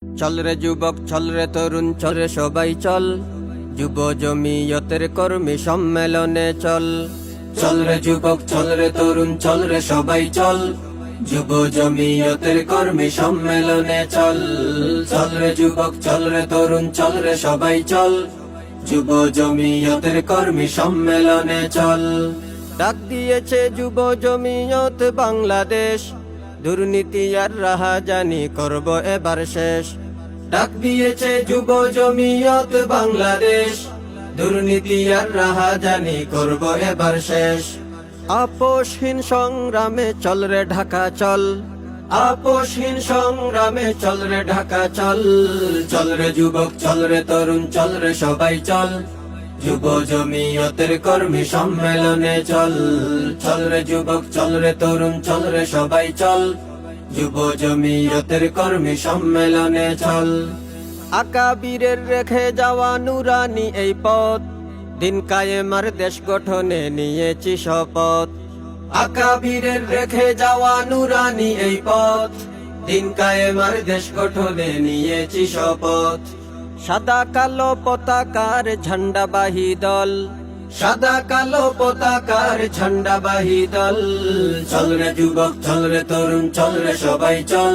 চল রে যুবক চল রে তরুণ চল রে সবাই চল, যুব জমিয়তের কর্মী সম্মেলনে চল। চল রে যুবক চল রে তরুণ চল রে সবাই চল, যুব জমিয়তের কর্মী সম্মেলনে চল। চল রে যুবক চল রে তরুণ চল রে সবাই চল, যুব জমিয়তের কর্মী সম্মেলনে চল। ডাক দিয়েছে যুব জমিয়ত বাংলাদেশ, দুর্নীতি আর রাহাজানি করব এবার শেষ। ডাক দিয়েছে যুব জমিয়ত বাংলাদেশ, দুর্নীতি আর রাহাজানি করব এবার শেষ। আপোষহীন সংগ্রামে চল রে ঢাকা চল, আপোষহীন সংগ্রামে চল রে ঢাকা চল। চল রে যুবক চল রে তরুণ চল রে সবাই চল, যুব জমিয়তের কর্মী সম্মেলনে চল। চল রে যুবক চল রে তরুণ চল রে সবাই চল, যুব জমিয়তের কর্মী সম্মেলনে চল। আকাবিরের রেখে যাওয়া নুরানি এই পথ, দিন কায়েমার দেশ গঠনে নিয়েছি শপথ। আকাবিরের রেখে যাওয়া নুরানি এই পথ, দিন কায়েমার দেশ গঠনে নিয়েছি শপথ। সাদা কালো পতাকার ঝান্ডাবাহী দল, সাদা কালো পতাকার ঝান্ডাবাহী দল। চল রে যুবক চল রে তরুণ চল রে সবাই চল,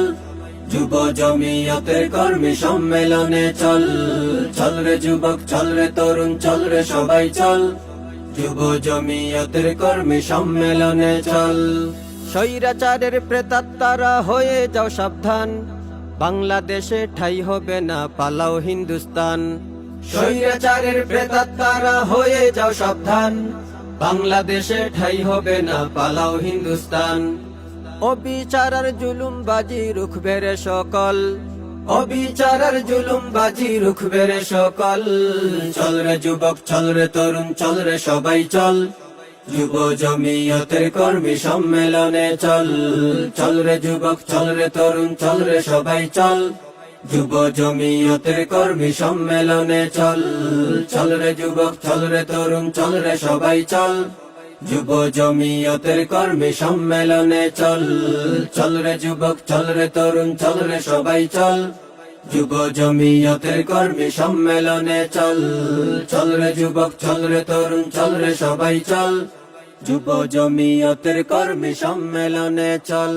যুব জমিয়তের কর্মী সম্মেলনে চল। চল রে যুবক চল রে তরুণ চল রে সবাই চল, যুব জমিয়তের কর্মী সম্মেলনে চল। স্বৈরাচারের প্রেতাত্মারা হয়ে যাও সাবধান, বাংলাদেশে ঠাই হবে না পালাও হিন্দুস্তান। স্বৈরাচারের প্রেতাত্মারা হয়ে যাও সাবধান, বাংলাদেশে ঠাই হবে না পালাও হিন্দুস্তান। অবিচারার জুলুমবাজি রুখবে রে সকল, অবিচারার জুলুমবাজি রুখবে রে সকল। চল রে যুবক চল রে তরুণ চল রে সবাই চল, যুব জমিয়তের কর্মী সম্মেলনে চল। চল রে যুবক চল রে তরুণ চল রে সবাই চল, যুব জমিয়তের কর্মী সম্মেলনে চল। চল রে যুবক চল রে তরুণ চল রে সবাই চল, যুব জমিয়তের কর্মী সম্মেলনে চল। চল রে যুবক চল রে তরুণ চল রে সবাই চল, যুব জমিয়তের কর্মী সম্মেলনে চল। চল রে যুবক চল রে তরুণ চল রে সবাই চল, যুব জমিয়তের কর্মী সম্মেলনে চল।